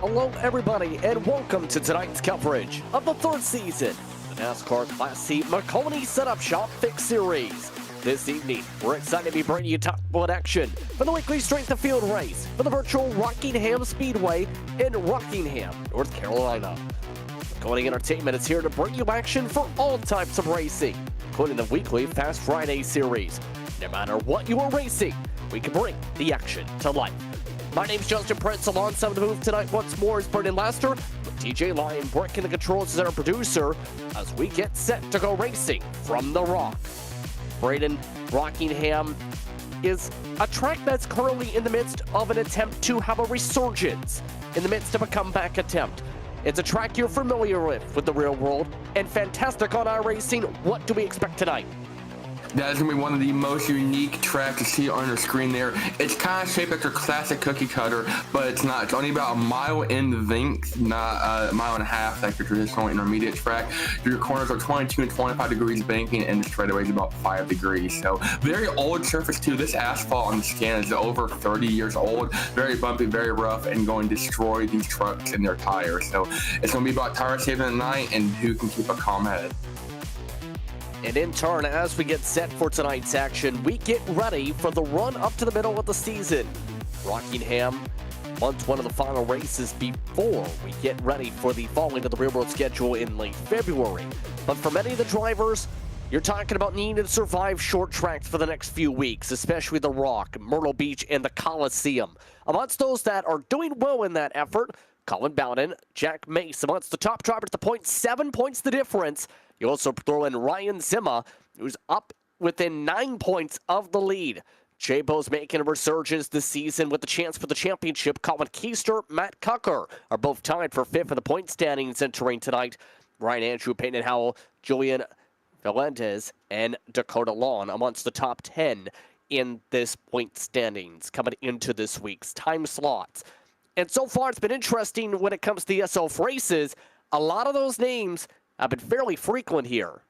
Hello everybody and welcome to tonight's coverage of the third season of the NASCAR Class C Maconi Setup Shop Fix Series. This evening, we're excited to be bringing you top one action for the weekly Strength of Field race for the virtual Rockingham Speedway in Rockingham, North Carolina. Maconi Entertainment is here to bring you action for all types of racing, including the weekly Fast Friday series. No matter what you are racing, we can bring the action to life. My name's Justin Prince. Alongside the move tonight once more is Brendan Lester, with TJ Lyon working the controls as our producer as we get set to go racing from the Rock. Braden, Rockingham is a track that's currently in the midst of an attempt to have a resurgence, in the midst of a comeback attempt. It's a track you're familiar with the real world, and fantastic on iRacing. What do we expect tonight? That is going to be one of the most unique tracks to see on your screen there. It's kind of shaped like your classic cookie cutter, but it's not. It's only about a mile in length, not a mile and a half like your traditional intermediate track. Your corners are 22 and 25 degrees banking, and the straightaway is about 5 degrees. So very old surface too. This asphalt on the scan is over 30 years old. Very bumpy, very rough, and going to destroy these trucks and their tires. So it's going to be about tire saving at night and who can keep a calm head. And in turn, as we get set for tonight's action, we get ready for the run up to the middle of the season. Rockingham wants one of the final races before we get ready for the falling of the real world schedule in late February. But for many of the drivers, you're talking about needing to survive short tracks for the next few weeks, especially the Rock, Myrtle Beach, and the Coliseum. Amongst those that are doing well in that effort, Colin Bowden, Jack Mace amongst the top drivers at the point, 7 points the difference. You also throw in Ryan Zimmer, who's up within 9 points of the lead. J-Bo's making a resurgence this season with the chance for the championship. Colin Keister, Matt Cucker are both tied for fifth in the point standings entering tonight. Ryan Andrew, Peyton Howell, Julian Valentes, and Dakota Lawn amongst the top 10 in this point standings coming into this week's time slots. And so far, it's been interesting when it comes to the S.O.F races. A lot of those names have been fairly frequent here.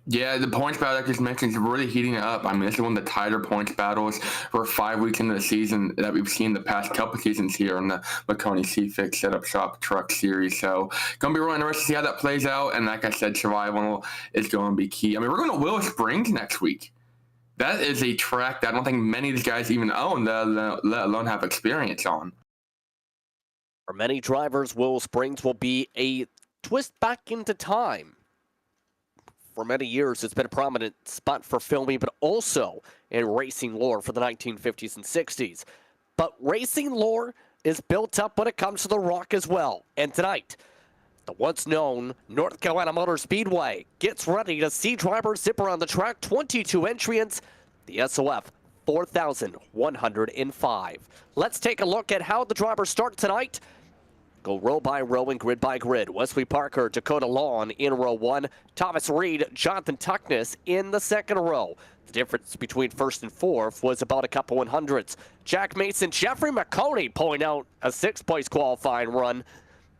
Yeah, the points battle, like I just mentioned, is really heating up. I mean, this is one of the tighter points battles for 5 weeks into the season that we've seen the past couple seasons here in the Maconi C-Fix Setup Shop Truck Series. So, going to be really interesting to see how that plays out. And like I said, survival is going to be key. I mean, we're going to Willow Springs next week. That is a track that I don't think many of these guys even own, let alone have experience on. For many drivers, Willow Springs will be a twist back into time. For many years, it's been a prominent spot for filming, but also in racing lore for the 1950s and 60s. But racing lore is built up when it comes to the Rock as well. And tonight, the once known North Carolina Motor Speedway gets ready to see drivers zip around the track. 22 entrants, the S.O.F 4,105. Let's take a look at how the drivers start tonight. Go row by row and grid by grid. Wesley Parker, Dakota Lawn in row 1. Thomas Reed, Jonathan Tuckness in the second row. The difference between first and fourth was about a couple 100s. Jack Mason, Jeffrey Maconi pulling out a sixth-place qualifying run.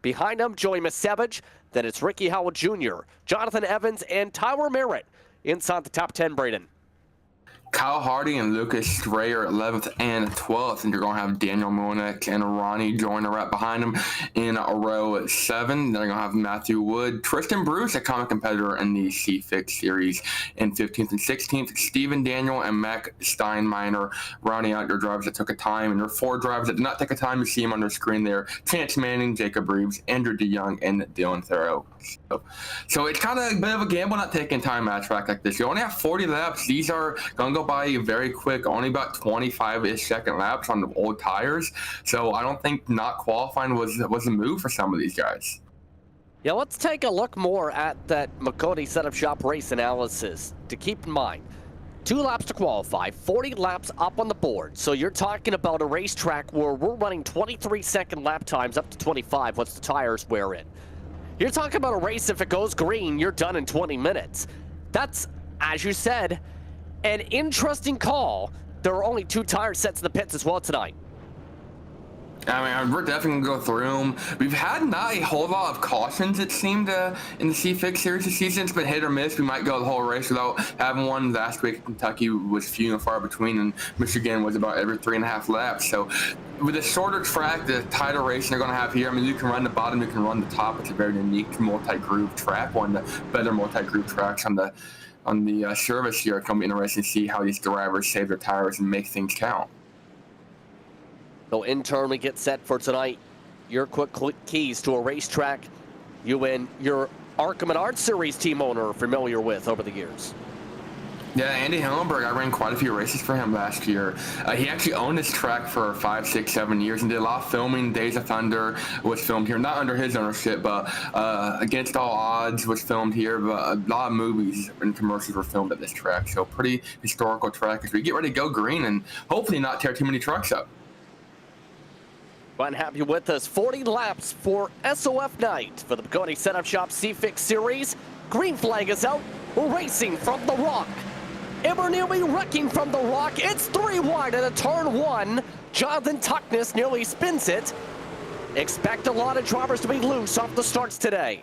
Behind him, Joey Misevich. Then it's Ricky Howell Jr., Jonathan Evans, and Tyler Merritt inside the top 10, Braden. Kyle Hardy and Lucas Strayer 11th and 12th, and you're going to have Daniel Monek and Ronnie joining right behind him in row 7. Then you're going to have Matthew Wood, Tristan Bruce, a common competitor in the C-Fix series, in 15th and 16th. Stephen Daniel and Mac Steinminer rounding out your drivers that took a time, and your 4 drivers that did not take a time. You see them on their screen there: Chance Manning, Jacob Reeves, Andrew DeYoung, and Dylan Thoreau. So it's kind of a bit of a gamble not taking time at a track like this. You only have 40 laps. These are going to go by very quick, only about 25-ish second laps on the old tires. So I don't think not qualifying was a move for some of these guys. Yeah, let's take a look more at that Maconi Setup Shop race analysis. To keep in mind, 2 laps to qualify, 40 laps up on the board. So you're talking about a racetrack where we're running 23-second lap times up to 25 once the tires wear in. You're talking about a race, if it goes green, you're done in 20 minutes. That's, as you said, an interesting call. There are only 2 tire sets in the pits as well tonight. I mean, we're definitely gonna go through them. We've had not a whole lot of cautions, it seemed, in the C6 series this season. It's been hit or miss. We might go the whole race without having one. Last week, Kentucky was few and far between, and Michigan was about every 3.5 laps. So, with a shorter track, the tighter race they're gonna have here. I mean, you can run the bottom, you can run the top. It's a very unique multi-groove track, one of the better multi-groove tracks on the service here. It's gonna be interesting to see how these drivers save their tires and make things count. So internally get set for tonight. Your quick keys to a racetrack you and your Arkham and Art Series team owner are familiar with over the years. Yeah, Andy Hillenberg, I ran quite a few races for him last year. He actually owned this track for 5, 6, 7 years and did a lot of filming. Days of Thunder was filmed here, not under his ownership, but Against All Odds was filmed here. But a lot of movies and commercials were filmed at this track. So pretty historical track as we get ready to go green and hopefully not tear too many trucks up. Glad to have you with us. 40 laps for S.O.F night for the Maconi Setup Shop C6 Series. Green flag is out. We're racing from the Rock. And we're nearly wrecking from the Rock. It's 3 wide at a turn 1. Jonathan Tuckness nearly spins it. Expect a lot of drivers to be loose off the starts today.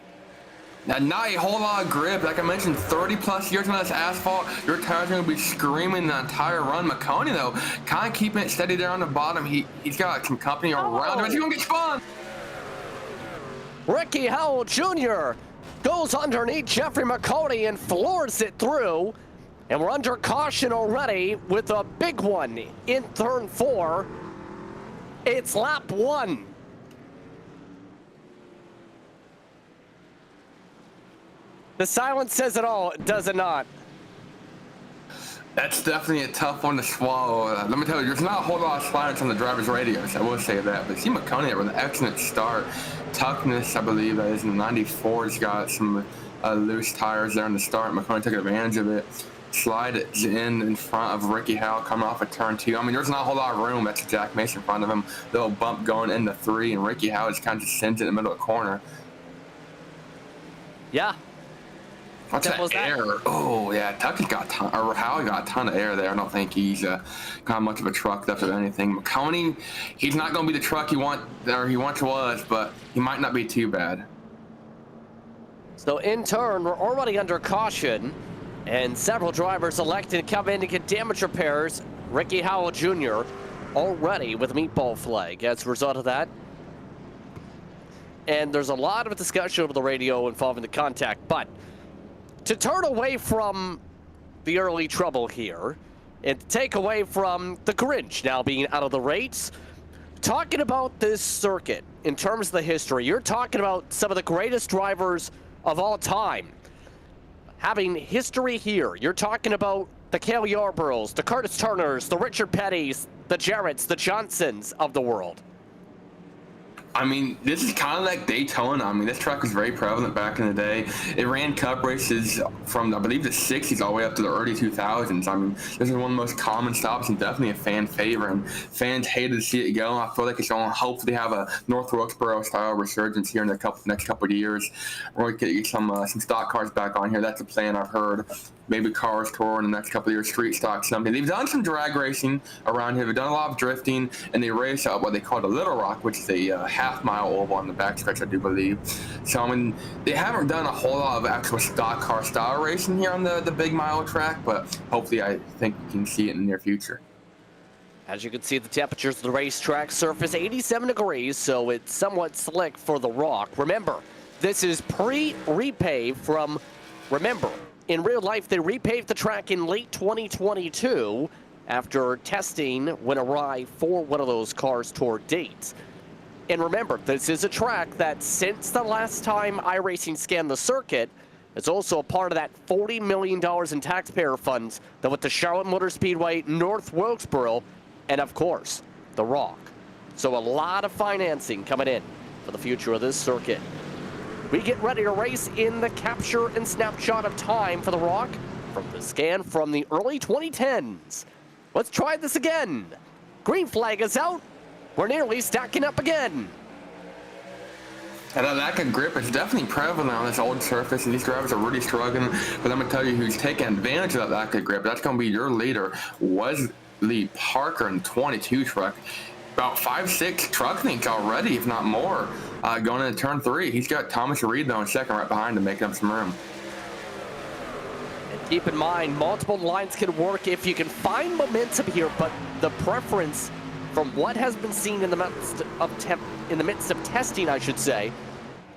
Now, not a whole lot of grip. Like I mentioned, 30-plus years on this asphalt, your tires are going to be screaming the entire run. Maconi, though, kind of keeping it steady there on the bottom. He's got some company around him. He's going to get spun. Ricky Howell Jr. goes underneath Jeffrey Maconi and floors it through. And we're under caution already with a big one in turn 4. It's lap 1. The silence says it all, does it not? That's definitely a tough one to swallow. Let me tell you, there's not a whole lot of silence on the driver's radios, I will say that. But see Maconi there with an excellent start. Tuckness, I believe that is in the 94. He's got some loose tires there in the start. Maconi took advantage of it. Slide it in front of Ricky Howell coming off of turn 2. I mean, there's not a whole lot of room. That's Jack Mason in front of him. Little bump going into 3, and Ricky Howell just kind of sends it in the middle of the corner. Yeah. What's that air? Oh, yeah. Tucky's got a ton, or Howell got a ton of air there. I don't think he's got much of a truck left of anything. Maconi, he's not going to be the truck he once was, but he might not be too bad. So in turn, we're already under caution, and several drivers elected to come in to get damage repairs. Ricky Howell Jr. already with a meatball flag as a result of that. And there's a lot of discussion over the radio involving the contact, but to turn away from the early trouble here and to take away from the Grinch now being out of the race, talking about this circuit in terms of the history, you're talking about some of the greatest drivers of all time having history here. You're talking about the Cale Yarboroughs, the Curtis Turners, the Richard Pettys, the Jarretts, the Johnsons of the world. I mean, this is kind of like Daytona. I mean, this track was very prevalent back in the day. It ran cup races from, I believe, the 60s all the way up to the early 2000s. I mean, this is one of the most common stops and definitely a fan favorite. And fans hated to see it go. I feel like it's going to hopefully have a North Wilkesboro-style resurgence here in the next couple of years. We're going to get some stock cars back on here. That's the plan I've heard. Maybe Cars Tour in the next couple of years, street stock, something. They've done some drag racing around here. They've done a lot of drifting, and they race out what they call the Little Rock, which is a half-mile oval on the backstretch, I do believe. So, I mean, they haven't done a whole lot of actual stock car style racing here on the big mile track, but hopefully I think we can see it in the near future. As you can see, the temperatures of the racetrack surface 87 degrees, so it's somewhat slick for the Rock. Remember, this is pre-repave from, remember, in real life, they repaved the track in late 2022 after testing went awry for one of those Cars Tour dates. And remember, this is a track that since the last time iRacing scanned the circuit, is also a part of that $40 million in taxpayer funds that went to Charlotte Motor Speedway, North Wilkesboro, and of course, the Rock. So a lot of financing coming in for the future of this circuit. We get ready to race in the capture and snapshot of time for the Rock from the scan from the early 2010s. Let's try this again. Green flag is out. We're nearly stacking up again. And that lack of grip is definitely prevalent on this old surface, and these drivers are really struggling. But I'm going to tell you who's taking advantage of that lack of grip. That's going to be your leader, Wesley Parker in the 22 truck. about 5-6 truck links already, if not more, going into turn 3. He's got Thomas Reed though in second right behind him, making up some room. And keep in mind, multiple lines can work if you can find momentum here, but the preference from what has been seen in the midst of testing, I should say,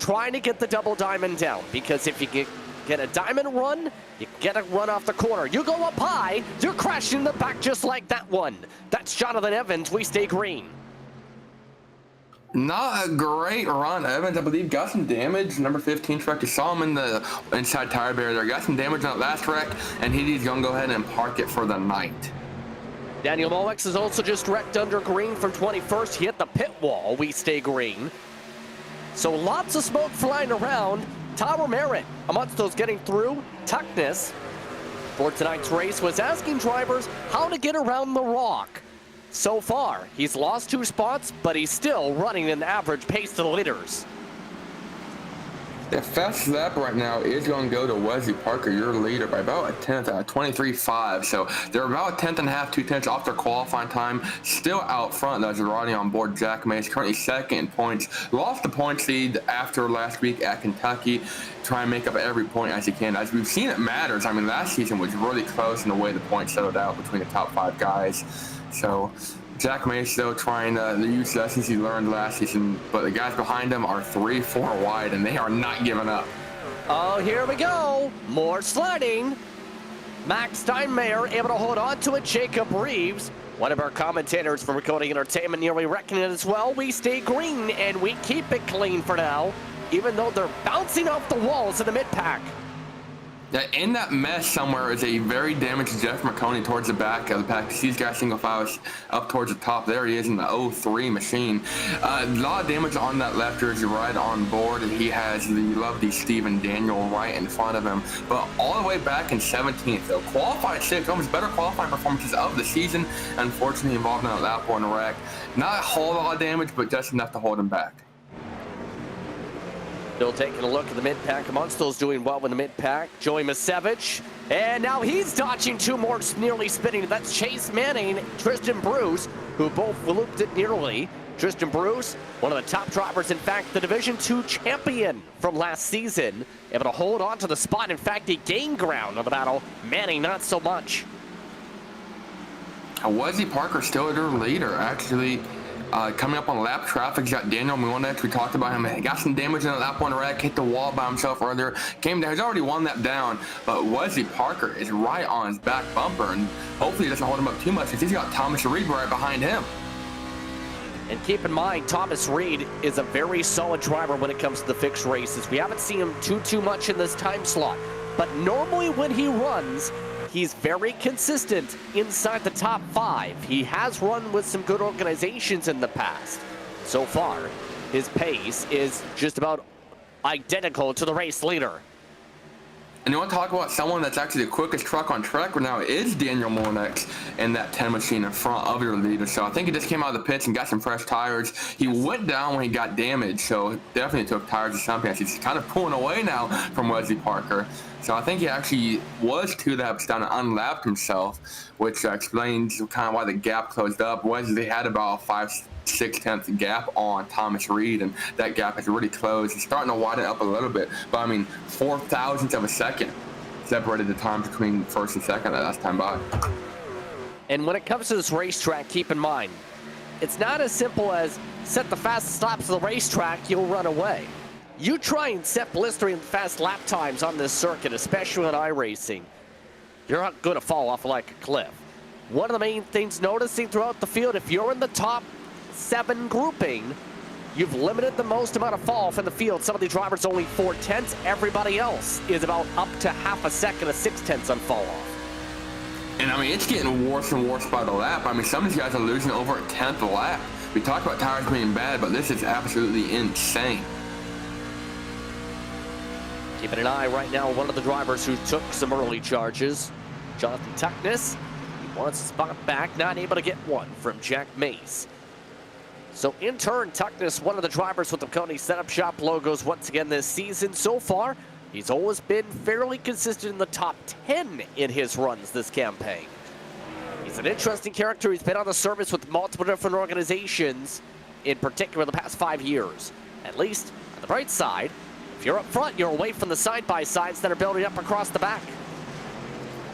trying to get the double diamond down, because if you get a diamond run, you get a run off the corner. You go up high, you're crashing in the back just like that one. That's Jonathan Evans. We stay green. Not a great run. Evans, I believe, got some damage. Number 15 truck, you saw him in the inside tire barrier there. Got some damage on that last wreck, and he's going to go ahead and park it for the night. Daniel Moex is also just wrecked under green from 21st. He hit the pit wall. We stay green. So lots of smoke flying around. Tyler Merritt, amongst those getting through. Tuckness, for tonight's race, was asking drivers how to get around the rock. So far, he's lost 2 spots, but he's still running an average pace to the leaders. The fast lap right now is going to go to Wesley Parker, your leader, by about a tenth, 23.5. So they're about a tenth and a half, 2 tenths off their qualifying time. Still out front, though, as riding on board. Jack Mays currently second in points. Lost the points lead after last week at Kentucky. Try and make up every point as he can. As we've seen, it matters. I mean, last season was really close in the way the points settled out between the top 5 guys. So Jack May still trying to use lessons he learned last season, but the guys behind him are 3-4 wide, and they are not giving up. Oh, here we go. More sliding. Max Steinmeier able to hold on to it. Jacob Reeves, one of our commentators from Maconi Entertainment, nearly wrecking it as well. We stay green, and we keep it clean for now, even though they're bouncing off the walls in the mid-pack. In that mess somewhere is a very damaged Jeff Maconi towards the back of the pack. These guys single file up towards the top. There he is in the 03 machine. A lot of damage on that left jersey right on board. He has the lovely Stephen Daniel right in front of him. But all the way back in 17th, though. Qualified 6th, almost better qualifying performances of the season. Unfortunately involved in a lap 1 wreck. Not a whole lot of damage, but just enough to hold him back. Still taking a look at the mid-pack. Amongst those doing well in the mid-pack, Joey Masevich. And now he's dodging 2 more, nearly spinning. That's Chase Manning, Tristan Bruce, who both looped it nearly. Tristan Bruce, one of the top drivers, in fact, the Division II champion from last season, able to hold on to the spot. In fact, he gained ground on the battle. Manning, not so much. Wesley Parker still their leader, actually. Coming up on lap traffic, he's got Daniel Muonex. We talked about him. He got some damage in that lap 1 wreck, hit the wall by himself earlier. Came down. He's already won that down, but Wesley Parker is right on his back bumper, and hopefully he doesn't hold him up too much because he's got Thomas Reed right behind him. And keep in mind, Thomas Reed is a very solid driver when it comes to the fixed races. We haven't seen him too much in this time slot, but normally when he runs, he's very consistent inside the top 5. He has run with some good organizations in the past. So far, his pace is just about identical to the race leader. And you want to talk about someone that's actually the quickest truck on track right now is Daniel Moex in that 10 machine in front of your leader. So I think he just came out of the pits and got some fresh tires. He went down when he got damaged, so definitely took tires of something. He's kind of pulling away now from Wesley Parker. So I think he actually was 2 laps down and unlapped himself, which explains kind of why the gap closed up. Wesley had about a 5-6 tenths gap on Thomas Reed, and that gap has really closed. It's starting to widen up a little bit, but I mean, 4 thousandths of a second separated the time between first and second that last time by. And when it comes to this racetrack, keep in mind, it's not as simple as set the fastest laps of the racetrack, you'll run away. You try and set blistering fast lap times on this circuit, especially on iRacing, you're not going to fall off like a cliff. One of the main things noticing throughout the field, if you're in the top 7 grouping, you've limited the most amount of fall off in the field. Some of the drivers only 4 tenths. Everybody else is about up to half a second, 6 tenths on fall off. And I mean, it's getting worse and worse by the lap. I mean, some of these guys are losing over a tenth a lap. We talked about tires being bad, but this is absolutely insane. Keeping an eye right now on one of the drivers who took some early charges, Jonathan Tuckness. He wants a spot back, not able to get one from Jack Mace. So in turn, Tuckness, one of the drivers with the Maconi Setup Shop logos once again this season. So far, he's always been fairly consistent in the top 10 in his runs this campaign. He's He's an interesting character. He's been on the service with multiple different organizations, in particular the past 5 years. At least, on the bright side, if you're up front, you're away from the side-by-sides that are building up across the back.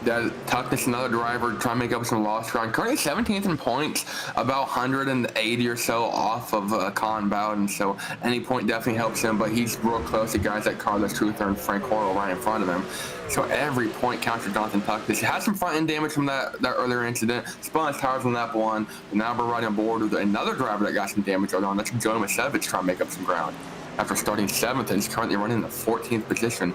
That Tuckness, another driver, trying to make up some lost ground. Currently 17th in points, about 180 or so off of Colin Bowden. So any point definitely helps him, but he's real close to guys like Carlos Truther and Frank Horrell right in front of him. So every point counts for Jonathan Tuckness. He had some front end damage from that earlier incident. Spun his tires on lap 1. But now we're riding on board with another driver that got some damage early on. That's Jonah Masevich trying to make up some ground. After starting 7th, and he's currently running in the 14th position.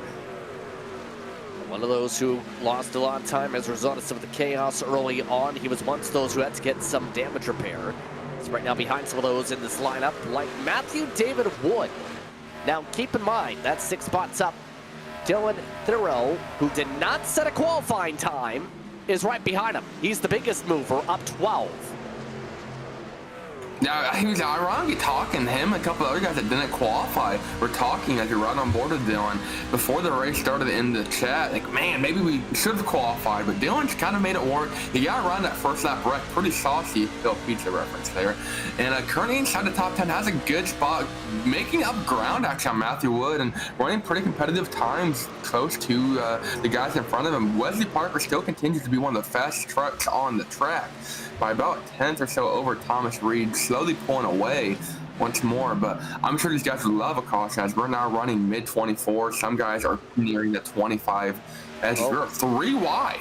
One of those who lost a lot of time as a result of some of the chaos early on. He was once those who had to get some damage repair. He's right now behind some of those in this lineup, like Matthew David Wood. Now, keep in mind, that's 6 spots up. Dylan Thoreau, who did not set a qualifying time, is right behind him. He's the biggest mover, up 12. Now, he was ironically talking, him and a couple other guys that didn't qualify were talking as you're right on board with Dylan before the race started in the chat. Like, man, maybe we should have qualified, but Dylan's kind of made it work. He got around that first lap wreck, pretty saucy, Bill Pizza reference there. And currently inside the top 10, has a good spot, making up ground actually on Matthew Wood and running pretty competitive times close to the guys in front of him. Wesley Parker still continues to be one of the fastest trucks on the track, by about 10th or so over Thomas Reed, slowly pulling away once more. But I'm sure these guys would love a caution as we're now running mid-24. Some guys are nearing the 25 as we're 3 wide.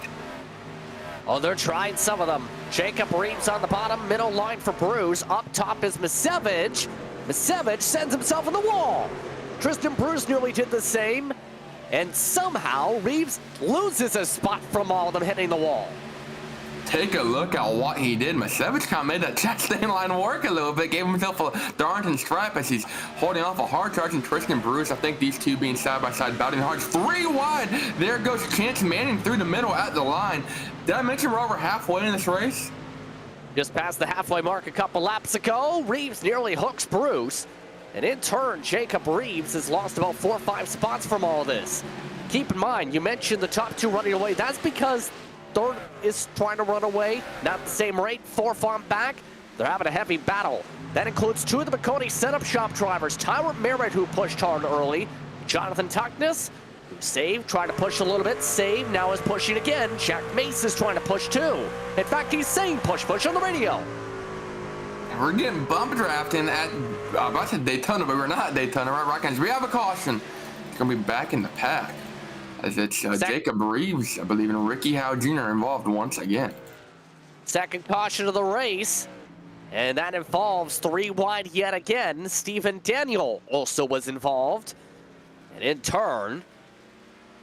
Oh, they're trying some of them. Jacob Reeves on the bottom, middle line for Bruce. Up top is Masevich. Masevich sends himself in the wall. Tristan Bruce nearly did the same. And somehow Reeves loses a spot from all of them hitting the wall. Take a look at what he did. Masevich kind of made that chastain line work a little bit, gave himself a Darlington stripe as he's holding off a hard charging Tristan Bruce. I think these two being side by side, battling hard. 3 wide. There goes Chance Manning through the middle at the line. Did I mention we're over halfway in this race? Just past the halfway mark a couple laps ago, Reeves nearly hooks Bruce. And in turn, Jacob Reeves has lost about 4 or 5 spots from all this. Keep in mind, you mentioned the top 2 running away. That's because third is trying to run away, not the same rate, 4 farm back. They're having a heavy battle. That includes 2 of the Maconi setup shop drivers. Tyler Merritt, who pushed hard early. Jonathan Tuckness, who saved, tried to push a little bit, saved, now is pushing again. Jack Mace is trying to push too. In fact, he's saying push on the radio. We're getting bump drafting at, I said Daytona, but we're not at Daytona, right, Rockingham? We have a caution. It's going to be back in the pack. As it's Jacob Reeves, I believe, and Ricky Howe Jr. involved once again. Second caution of the race, and that involves 3 wide yet again. Stephen Daniel also was involved. And in turn,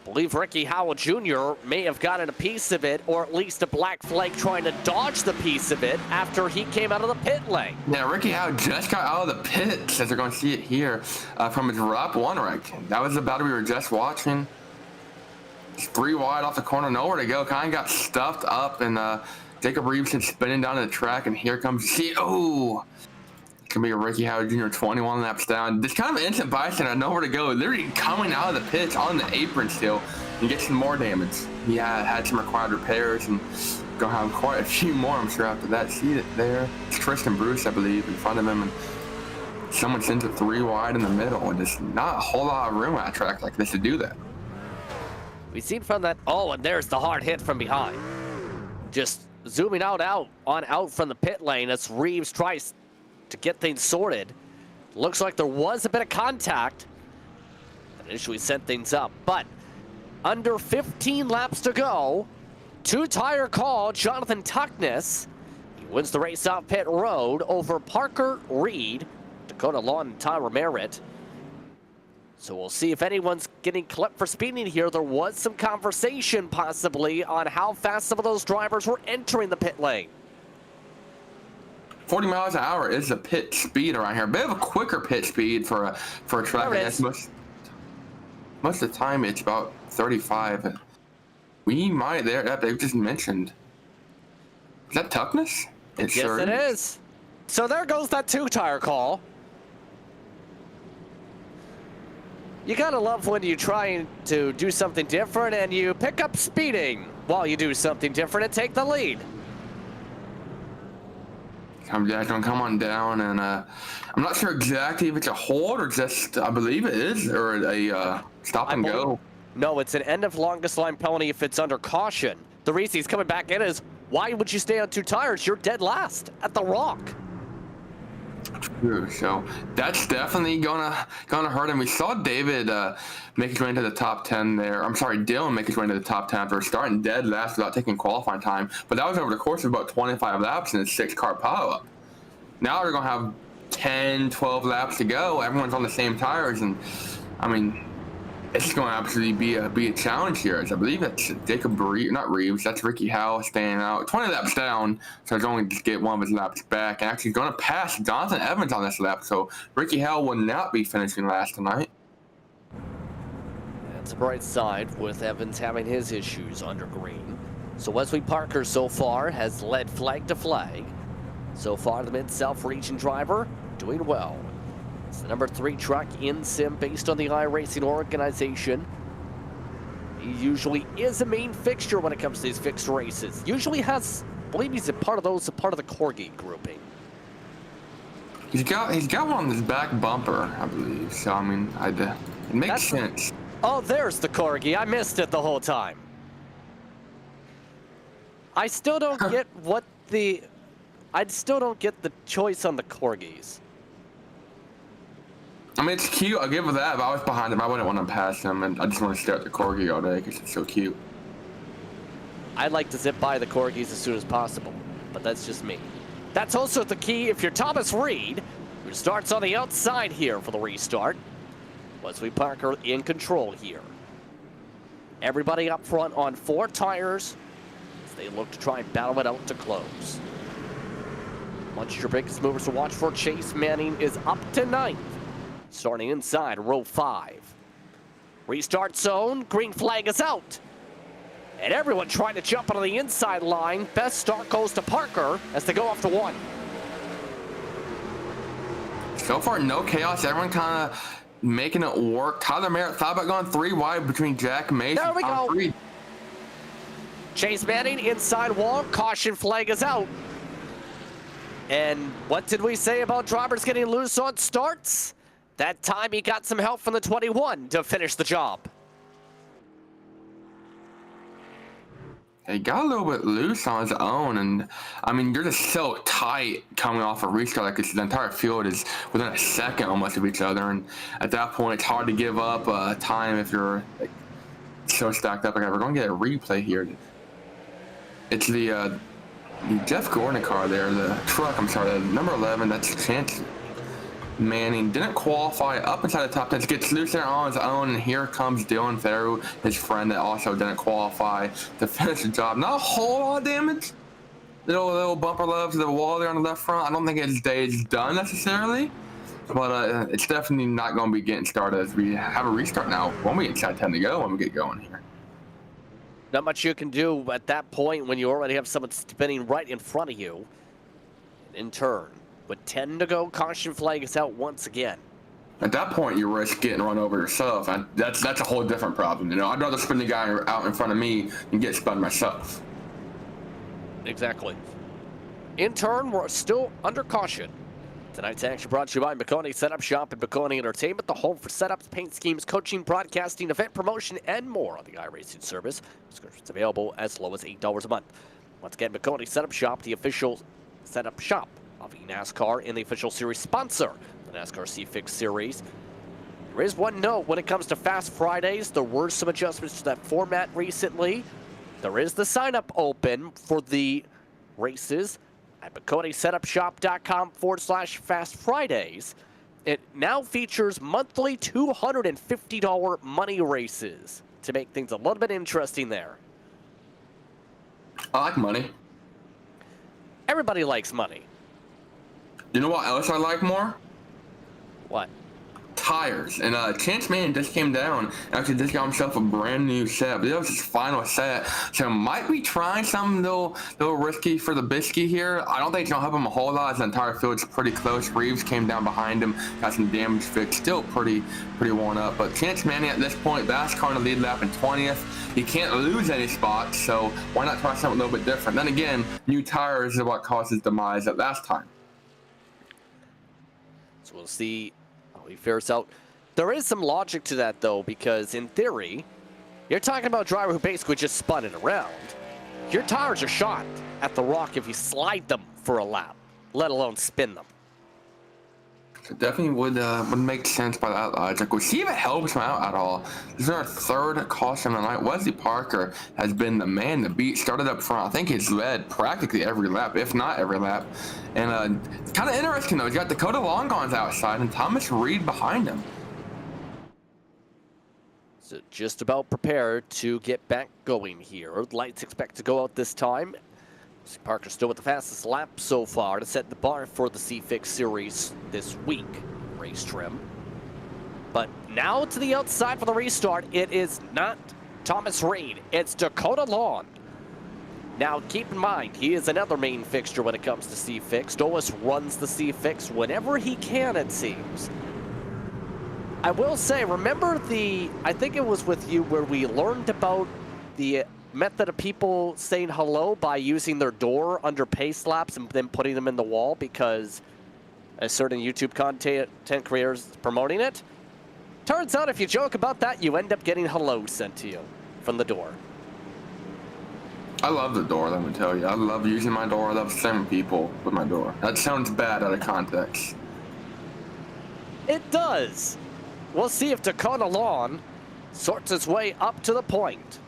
I believe Ricky Howell Jr. may have gotten a piece of it, or at least a black flag trying to dodge the piece of it after he came out of the pit lane. Yeah, Ricky Howell just got out of the pits, as they're going to see it here, from his lap 1 wreck. That was the battle we were just watching. 3 wide off the corner, nowhere to go. Kind of got stuffed up, and Jacob Reeves is spinning down the track, and here comes oh, it's gonna be a Ricky Howard Jr. 21 laps down. This kind of instant bystander, nowhere to go. Literally coming out of the pits on the apron still, and get some more damage. He had some required repairs, and gonna have quite a few more, I'm sure, after that. See it there? It's Tristan Bruce, I believe, in front of him, and someone sends it 3 wide in the middle, and there's not a whole lot of room on a track like this to do that. We've seen from that. Oh, and there's the hard hit from behind. Just zooming out from the pit lane as Reeves tries to get things sorted. Looks like there was a bit of contact. Initially sent things up, but under 15 laps to go. 2-tire call, Jonathan Tuckness. He wins the race off pit road over Parker Reed, Dakota Lawn, and Tyler Merritt. So we'll see if anyone's getting clipped for speeding here. There was some conversation possibly on how fast some of those drivers were entering the pit lane. 40 miles an hour is the pit speed around here. A bit of a quicker pit speed for a track like this. Most of the time it's about 35. We might there. They've just mentioned. Is that Tuckness? Yes, it is. So there goes that 2-tire call. You gotta love when you're trying to do something different and you pick up speeding while you do something different and take the lead. Jack's gonna come on down, and I'm not sure exactly if it's a hold or just, I believe it is, or a stop and go. No, it's an end of longest line penalty if it's under caution. The reason he's coming back in is, why would you stay on 2 tires? You're dead last at the Rock. True. So that's definitely gonna hurt him. We saw David make his way into the top 10 there. I'm sorry, Dylan make his way into the top 10 for starting dead last without taking qualifying time. But that was over the course of about 25 laps in a 6-car pileup. Now they're gonna have 10, 12 laps to go. Everyone's on the same tires, and I mean, it's going to absolutely be a challenge here. As I believe that's Jacob Reeves, not Reeves, that's Ricky Howell staying out. 20 laps down, so he's only just get one of his laps back. And actually going to pass Jonathan Evans on this lap, so Ricky Howell will not be finishing last tonight. That's a bright side with Evans having his issues under green. So Wesley Parker so far has led flag to flag. So far, the Mid-South region driver doing well. It's the number 3 truck in sim based on the iRacing organization. He usually is a main fixture when it comes to these fixed races. Usually has, I believe he's a part of those, a part of the Corgi grouping. He's got one on his back bumper, I believe. So I mean, it makes sense. Oh, there's the Corgi. I missed it the whole time. I still don't get I still don't get the choice on the Corgis. I mean, it's cute. I'll give it that. If I was behind him, I wouldn't want to pass him, and I just want to stare at the Corgi all day because it's so cute. I'd like to zip by the Corgis as soon as possible, but that's just me. That's also the key if you're Thomas Reed, who starts on the outside here for the restart. Wesley Parker in control here. Everybody up front on 4 tires as they look to try and battle it out to close. Bunch of your biggest movers to watch for. Chase Manning is up to 9th. Starting inside row 5. Restart zone, green flag is out. And everyone trying to jump onto the inside line. Best start goes to Parker as they go off to 1. So far, no chaos. Everyone kind of making it work. Tyler Merritt thought about going 3 wide between Jack Mason. There we go. Chase Manning inside wall. Caution flag is out. And what did we say about drivers getting loose on starts? That time he got some help from the 21 to finish the job. He got a little bit loose on his own, and I mean, you're just so tight coming off a restart like this. The entire field is within a second almost of each other, and at that point, it's hard to give up time if you're like, so stacked up. Okay, we're going to get a replay here. It's the Jeff Gordon car there, the truck, I'm sorry, the number 11, that's Chance Manning. Didn't qualify up inside the top 10, gets loose there on his own, and here comes Dylan Farrow, his friend that also didn't qualify to finish the job. Not a whole lot of damage. Little bumper love to the wall there on the left front. I don't think his day is done necessarily, but it's definitely not going to be getting started as we have a restart now. When we get 10 to go, when we get going here. Not much you can do at that point when you already have someone spinning right in front of you. In turn, with 10 to go, caution flag is out once again. At that point, you risk getting run over yourself, and that's a whole different problem. You know, I'd rather spin the guy out in front of me than get spun myself. Exactly. In turn, we're still under caution. Tonight's action brought to you by Maconi Setup Shop and Maconi Entertainment, the home for setups, paint schemes, coaching, broadcasting, event promotion, and more on the iRacing service. Subscriptions available as low as $8 a month. Once again, Maconi Setup Shop, the official setup shop of NASCAR and the official series sponsor, the NASCAR C-Fix Series. There is one note when it comes to Fast Fridays. There were some adjustments to that format recently. There is the sign-up open for the races at MaconiSetupShop.com/Fast Fridays. It now features monthly $250 money races to make things a little bit interesting there. I like money. Everybody likes money. You know what else I like more? What? Tires. And Chance Manning just came down, actually just got himself a brand new set. That was his final set, so might be trying something little risky for the biscuit here. I don't think it's gonna help him a whole lot. The entire field's pretty close. Reeves came down behind him, got some damage fixed, still pretty worn up. But Chance Manning at this point, NASCAR in the lead lap in 20th. He can't lose any spots, so why not try something a little bit different? Then again, new tires is what caused his demise at last time. So we'll see how he fares out. There is some logic to that, though, because in theory, you're talking about a driver who basically just spun it around. Your tires are shot at the rock if you slide them for a lap, let alone spin them. It definitely would make sense by that logic. We'll see if it helps him out at all. This is our third caution of the night. Wesley Parker has been the man to beat. Started up front. I think he's led practically every lap, if not every lap. And it's kind of interesting, though. He's got Dakota Longons outside and Thomas Reed behind him. So just about prepared to get back going here. Lights expect to go out this time. Parker still with the fastest lap so far to set the bar for the C-Fix Series this week. Race trim. But now to the outside for the restart, it is not Thomas Reed. It's Dakota Long. Now keep in mind, he is another main fixture when it comes to C-Fix. Dolis runs the C-Fix whenever he can, it seems. I will say, remember I think it was with you where we learned about the method of people saying hello by using their door under pace laps and then putting them in the wall because a certain YouTube content creator is promoting it? Turns out if you joke about that, you end up getting hello sent to you from the door. I love the door, let me tell you. I love using my door. I love sending people with my door. That sounds bad out of context. It does. We'll see if Dakota Long sorts his way up to the point.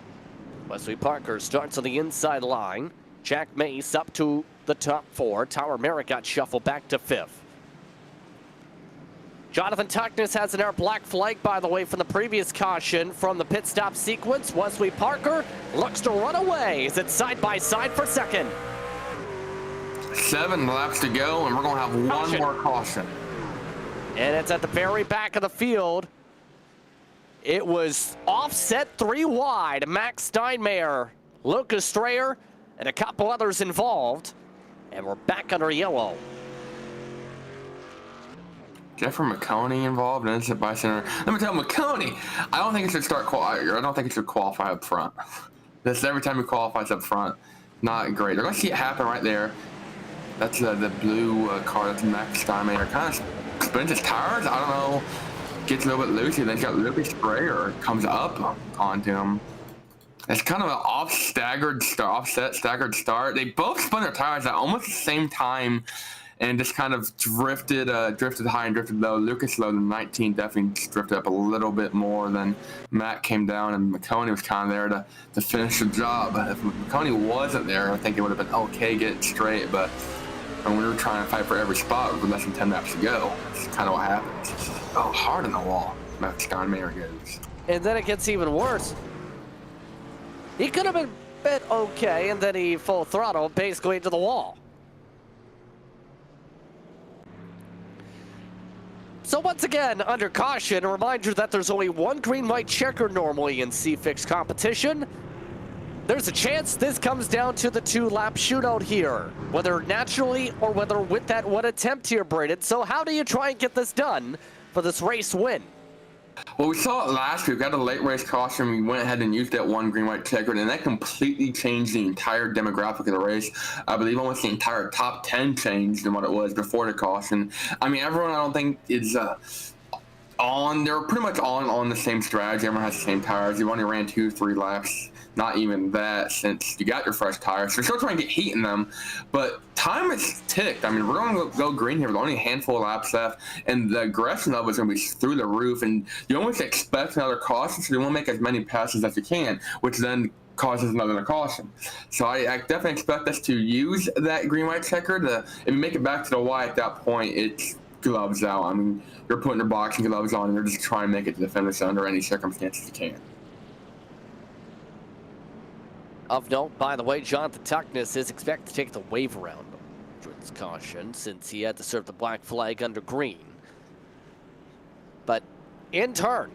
Wesley Parker starts on the inside line. Jack Mace up to the top four. Tyler Merritt got shuffled back to fifth. Jonathan Tuckness has an air black flag, by the way, from the previous caution from the pit stop sequence. Wesley Parker looks to run away. Is it side by side for second? 7 laps to go, and we're going to have one more caution. And it's at the very back of the field. It was offset 3 wide. Max Steinmeier, Lucas Strayer, and a couple others involved. And we're back under yellow. Jeffrey Maconi involved, and it's a bystander. Let me tell you, Maconi, I don't think it should start qualifying. I don't think it should qualify up front. This every time he qualifies up front, not great. They're going to see it happen right there. That's the blue car. That's Max Steinmeier. Kind of spins his tires. I don't know. Gets a little bit loose, and then he's got Lucas Strayer comes up onto him. It's kind of an offset staggered start. They both spun their tires at almost the same time and just kind of drifted high and drifted low. Lucas Lowe, the 19, definitely drifted up a little bit more than Matt came down, and Maconi was kind of there to finish the job. If Maconi wasn't there, I think it would have been okay, get it straight, but when we were trying to fight for every spot with less than 10 laps to go, that's kind of what happens. Oh, hard on the wall, Max Steinmeier goes. And then it gets even worse. He could have been a bit okay, and then he full throttle basically into the wall. So once again, under caution, a reminder that there's only one green-white checker normally in C-Fix competition. There's a chance this comes down to the 2-lap shootout here, whether naturally or whether with that one attempt here, Braden. So how do you try and get this done for this race win? Well, we saw it last week. We got a late race caution. We went ahead and used that one green-white checkered, and that completely changed the entire demographic of the race. I believe almost the entire top 10 changed than what it was before the caution. I mean, everyone I don't think is they're pretty much on the same strategy. Everyone has the same tires. You only ran 2-3 laps. Not even that since you got your fresh tires. So we're still trying to get heat in them, but time is ticked. I mean, we're going to go green here with only a handful of laps left, and the aggression level is going to be through the roof, and you almost expect another caution, so you won't make as many passes as you can, which then causes another caution. So I definitely expect us to use that green-white checker. If you make it back to the Y at that point, it's gloves out. I mean, you're putting your boxing gloves on, and you're just trying to make it to the finish under any circumstances you can. Of note, by the way, Jonathan Tuckness is expected to take the wave around during this caution since he had to serve the black flag under green. But in turn,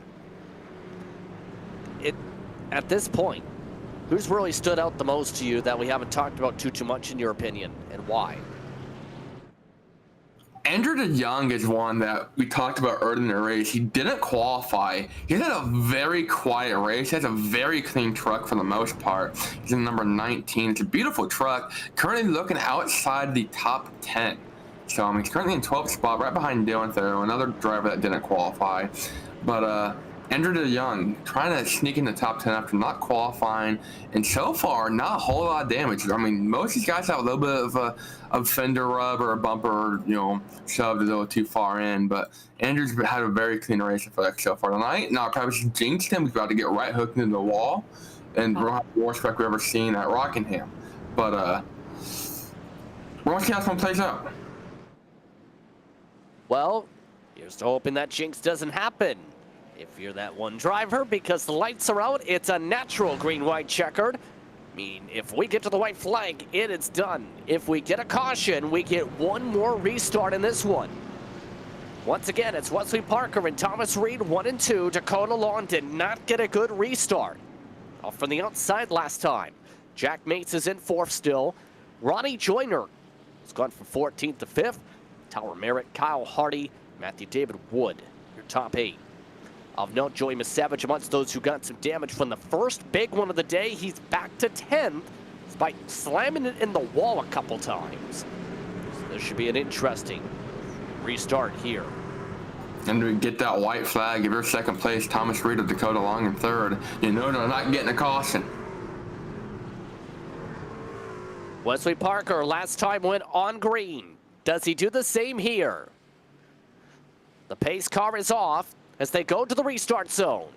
at this point, who's really stood out the most to you that we haven't talked about too much in your opinion, and why? Andrew DeYoung is one that we talked about early in the race. He didn't qualify. He had a very quiet race. He has a very clean truck for the most part. He's in number 19. It's a beautiful truck. Currently looking outside the top 10. So he's currently in 12th spot, right behind Dylan Thero, another driver that didn't qualify. But Andrew DeYoung trying to sneak in the top 10 after not qualifying, and so far not a whole lot of damage. I mean, most of these guys have a little bit of a fender rub or a bumper, shoved a little too far in. But Andrew's had a very clean race so far tonight. Now, Travis jinxed him. He's about to get right hooked into the wall, and we'll have the worst wreck we've ever seen at Rockingham. But we're going to see how this one plays out. Well, here's to hoping that jinx doesn't happen. If you're that one driver, because the lights are out, it's a natural green-white checkered. I mean, if we get to the white flag, it is done. If we get a caution, we get one more restart in this one. Once again, it's Wesley Parker and Thomas Reed, 1 and 2. Dakota Long did not get a good restart. Off from the outside last time. Jack Mates is in 4th still. Ronnie Joyner has gone from 14th to 5th. Tyler Merritt, Kyle Hardy, Matthew David Wood, your top 8. Of note, Joey Misavage amongst those who got some damage from the first big one of the day. He's back to 10th despite slamming it in the wall a couple times. So this should be an interesting restart here. And to get that white flag, if you're second place, Thomas Reed or Dakota Long in 3rd, they're not getting a caution. Wesley Parker last time went on green. Does he do the same here? The pace car is off as they go to the restart zone.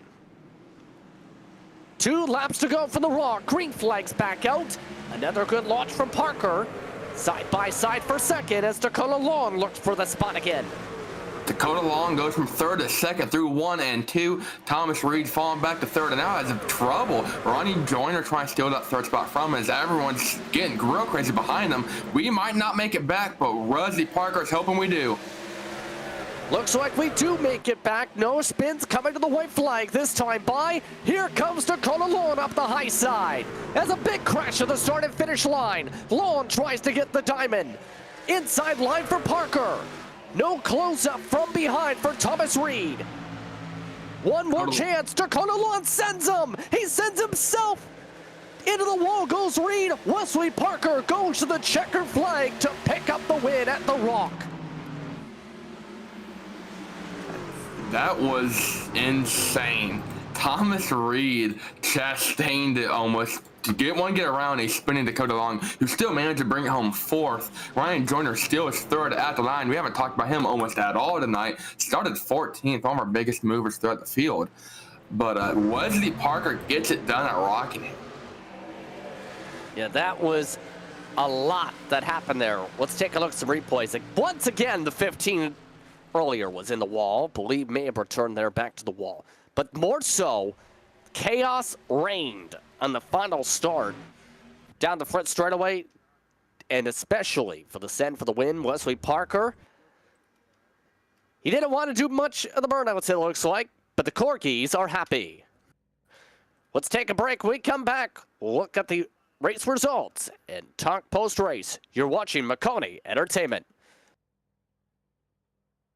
2 laps to go from the Rock. Green flags back out. Another good launch from Parker. Side by side for second as Dakota Long looks for the spot again. Dakota Long goes from 3rd to 2nd through 1 and 2. Thomas Reed falling back to 3rd and now has trouble. Ronnie Joyner trying to steal that 3rd spot from him as everyone's getting real crazy behind him. We might not make it back, but Wesley Parker's hoping we do. Looks like we do make it back. No spins coming to the white flag this time by. Here comes Dakota Long up the high side. As a big crash at the start and finish line. Long tries to get the diamond. Inside line for Parker. No close up from behind for Thomas Reed. One more chance. Dakota Long sends him. He sends himself. Into the wall goes Reed. Wesley Parker goes to the checker flag to pick up the win at the Rock. That was insane. Thomas Reed chastained it almost to get around. He's spinning Dakota Long, who still managed to bring it home 4th. Ryan Joyner still is 3rd at the line. We haven't talked about him almost at all tonight. Started 14th, one of our biggest movers throughout the field. But Wesley Parker gets it done at Rockingham. Yeah, that was a lot that happened there. Let's take a look at some replays. Like, once again, the 15 earlier was in the wall. Believe may have returned there back to the wall. But more so, chaos reigned on the final start. Down the front straightaway, and especially for the send for the win, Wesley Parker. He didn't want to do much of the burnout, it looks like, but the Corgis are happy. Let's take a break. When we come back, we'll look at the race results and talk post-race. You're watching Maconi Entertainment.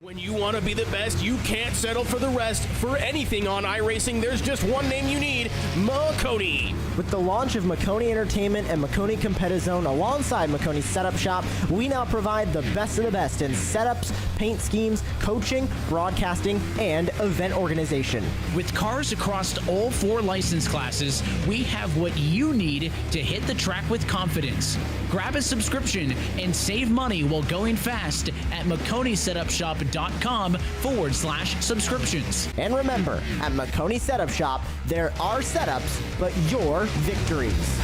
When you want to be the best, you can't settle for the rest. For anything on iRacing, there's just one name you need, Maconi. With the launch of Maconi Entertainment and Maconi Competizone alongside Maconi Setup Shop, we now provide the best of the best in setups, paint schemes, coaching, broadcasting, and event organization. With cars across all 4 license classes, we have what you need to hit the track with confidence. Grab a subscription and save money while going fast at MaconiSetupShop.com/subscriptions. And remember, at Maconi Setup Shop, there are setups, but your victories.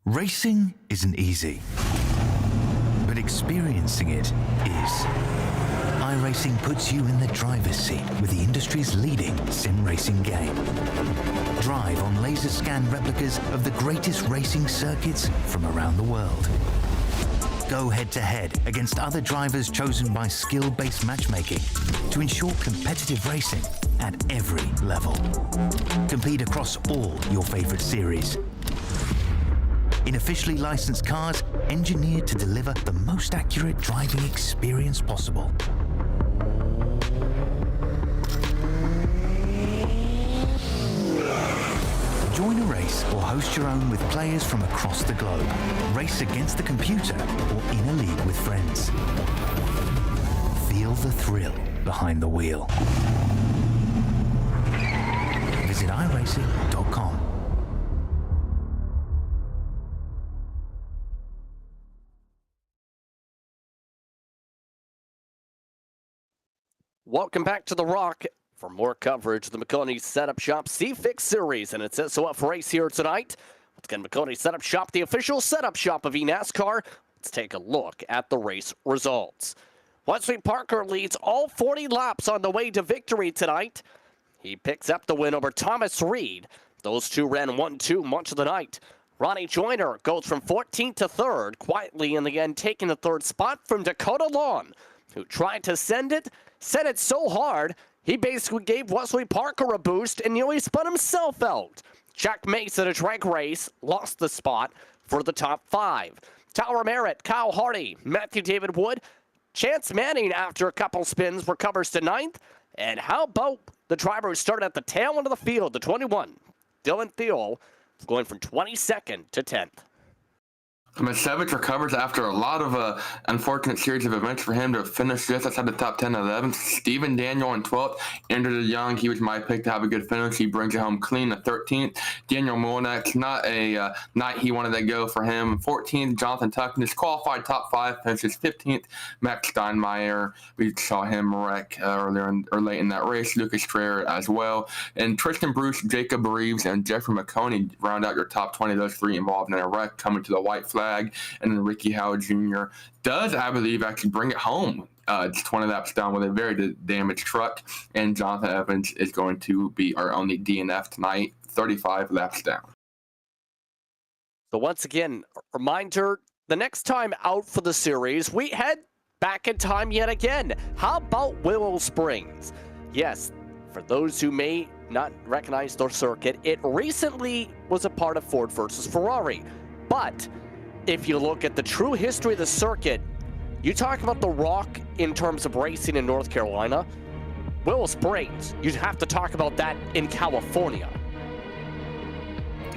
Racing isn't easy, but experiencing it is. iRacing puts you in the driver's seat with the industry's leading sim racing game. Drive on laser scan replicas of the greatest racing circuits from around the world. Go head-to-head against other drivers chosen by skill-based matchmaking to ensure competitive racing at every level. Compete across all your favorite series. In officially licensed cars, engineered to deliver the most accurate driving experience possible. iRace or host your own with players from across the globe. Race against the computer or in a league with friends. Feel the thrill behind the wheel. Visit iRacing.com. Welcome back to The Rock for more coverage of the Maconi Setup Shop C-Fix Series and its S.O.F race here tonight. Once again, Maconi Setup Shop, the official setup shop of eNASCAR. Let's take a look at the race results. Wesley Parker leads all 40 laps on the way to victory tonight. He picks up the win over Thomas Reed. Those two ran 1-2 much of the night. Ronnie Joyner goes from 14th to 3rd, quietly in the end taking the 3rd spot from Dakota Lawn, who tried to send it so hard, he basically gave Wesley Parker a boost and nearly spun himself out. Jack Mason, a drag race, lost the spot for the top 5. Tyler Merritt, Kyle Hardy, Matthew David Wood, Chance Manning, after a couple spins, recovers to 9th. And how about the driver who started at the tail end of the field, the 21, Dylan Thiel, going from 22nd to 10th. Masevich recovers after a lot of unfortunate series of events for him to finish just outside the top 10 and 11th. Stephen Daniel in 12th. Andrew Young, he was my pick to have a good finish. He brings it home clean at 13th. Daniel Molinac, not a night he wanted to go for him. 14th, Jonathan Tuckman is qualified top 5, finishes 15th. Max Steinmeier, we saw him wreck late in that race. Lucas Strayer as well. And Tristan Bruce, Jacob Reeves, and Jeffrey Maconi round out your top 20. Those 3 involved in a wreck coming to the white flag. And then Ricky Howard Jr. does, I believe, actually bring it home. Just 20 laps down with a very damaged truck. And Jonathan Evans is going to be our only DNF tonight, 35 laps down. So once again, a reminder, the next time out for the series, we head back in time yet again. How about Willow Springs? Yes, for those who may not recognize their circuit, it recently was a part of Ford versus Ferrari. But if you look at the true history of the circuit, you talk about The Rock in terms of racing in North Carolina, Willow Springs, you'd have to talk about that in California.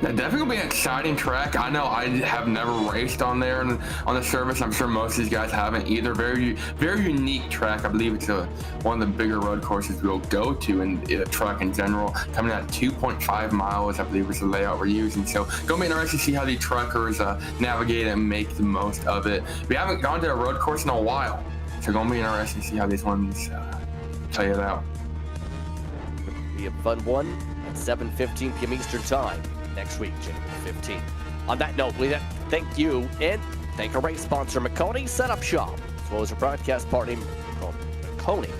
That definitely will be an exciting track. I know I have never raced on there on the service. I'm sure most of these guys haven't either. Very, very unique track. I believe it's one of the bigger road courses we'll go to in the truck in general. Coming at 2.5 miles, I believe, was the layout we're using. So going to be interesting to see how the truckers navigate and make the most of it. We haven't gone to a road course in a while, so going to be interesting to see how these ones play it out. It'll be a fun one at 7:15 p.m. Eastern Time next week, January 15th. On that note, we thank you and thank our race sponsor, Maconi Setup Shop, as well as our broadcast partner, Maconi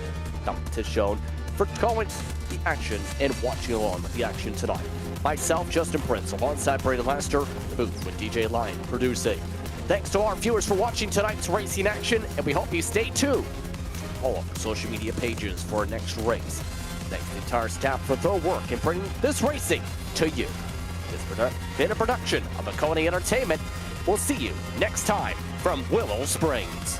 Competition, for calling the action and watching along with the action tonight. Myself, Justin Prince, alongside Braden Laster, booth with DJ Lyon producing. Thanks to our viewers for watching tonight's racing action, and we hope you stay tuned to all of our social media pages for our next race. Thanks to the entire staff for their work in bringing this racing to you. This has been a production of Maconi Entertainment. We'll see you next time from Willow Springs.